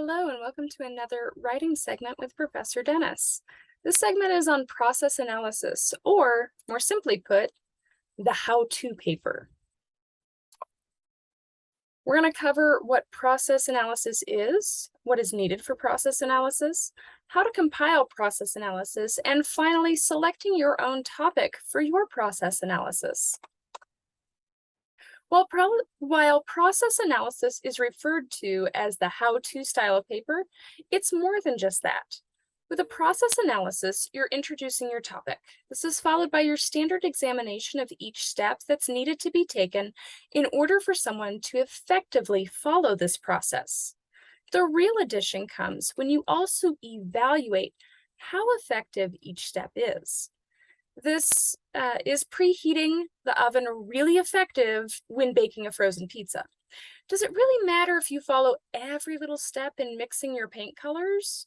Hello and welcome to another writing segment with Professor Dennis. This segment is on process analysis, or more simply put, the how-to paper. We're going to cover what process analysis is, what is needed for process analysis, how to compile process analysis, and finally, selecting your own topic for your process analysis. While process analysis is referred to as the how-to style of paper, it's more than just that. With a process analysis, you're introducing your topic. This is followed by your standard examination of each step that's needed to be taken in order for someone to effectively follow this process. The real addition comes when you also evaluate how effective each step is. This is preheating the oven really effective when baking a frozen pizza? Does it really matter if you follow every little step in mixing your paint colors?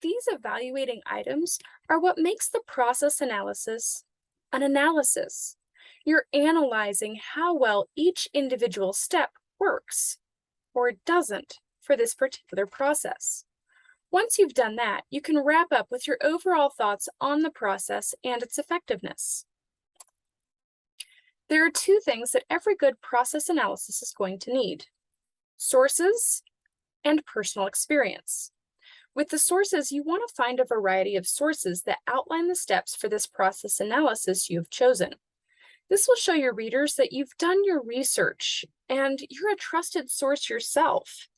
These evaluating items are what makes the process analysis an analysis. You're analyzing how well each individual step works or doesn't for this particular process. Once you've done that, you can wrap up with your overall thoughts on the process and its effectiveness. There are two things that every good process analysis is going to need: sources and personal experience. With the sources, you want to find a variety of sources that outline the steps for this process analysis you've chosen. This will show your readers that you've done your research and you're a trusted source yourself.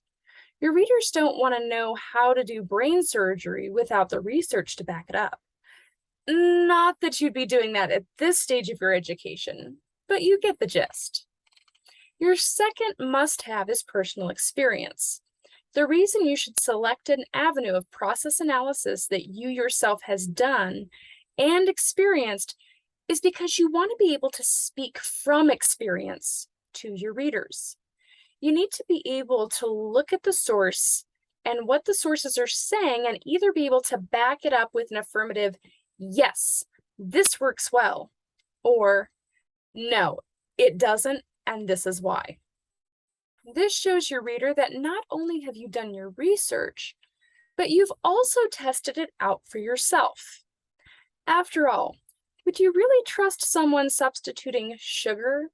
Your readers don't want to know how to do brain surgery without the research to back it up. Not that you'd be doing that at this stage of your education, but you get the gist. Your second must-have is personal experience. The reason you should select an avenue of process analysis that you yourself has done and experienced is because you want to be able to speak from experience to your readers. You need to be able to look at the source and what the sources are saying and either be able to back it up with an affirmative, yes, this works well, or no, it doesn't, and this is why. This shows your reader that not only have you done your research, but you've also tested it out for yourself. After all, would you really trust someone substituting sugar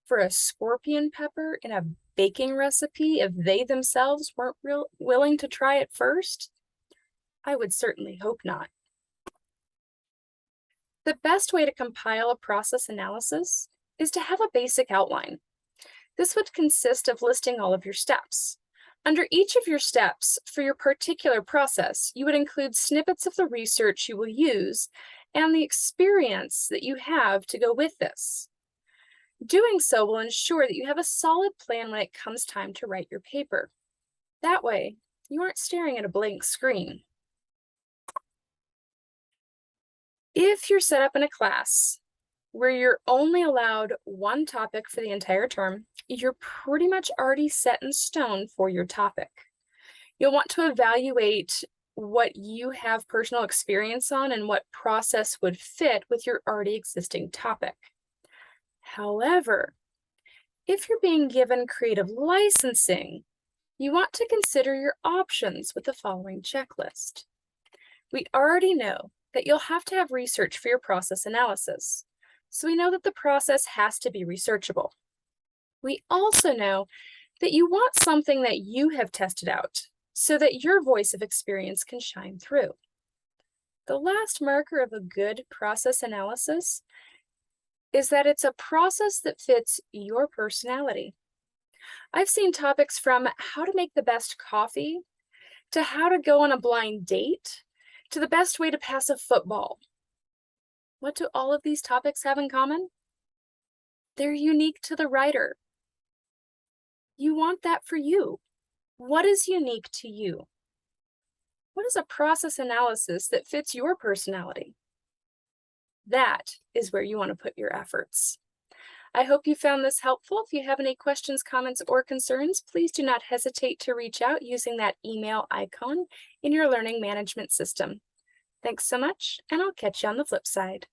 for a scorpion pepper in a baking recipe if they themselves weren't willing to try it first? I would certainly hope not. The best way to compile a process analysis is to have a basic outline. This would consist of listing all of your steps. Under each of your steps for your particular process, you would include snippets of the research you will use and the experience that you have to go with this. Doing so will ensure that you have a solid plan when it comes time to write your paper. That way, you aren't staring at a blank screen. If you're set up in a class where you're only allowed one topic for the entire term, you're pretty much already set in stone for your topic. You'll want to evaluate what you have personal experience on and what process would fit with your already existing topic. However, if you're being given creative licensing, you want to consider your options with the following checklist. We already know that you'll have to have research for your process analysis, so we know that the process has to be researchable. We also know that you want something that you have tested out, so that your voice of experience can shine through. The last marker of a good process analysis is that it's a process that fits your personality. I've seen topics from how to make the best coffee, to how to go on a blind date, to the best way to pass a football. What do all of these topics have in common? They're unique to the writer. You want that for you. What is unique to you? What is a process analysis that fits your personality? That is where you want to put your efforts. I hope you found this helpful. If you have any questions, comments, or concerns, please do not hesitate to reach out using that email icon in your learning management system. Thanks so much, and I'll catch you on the flip side.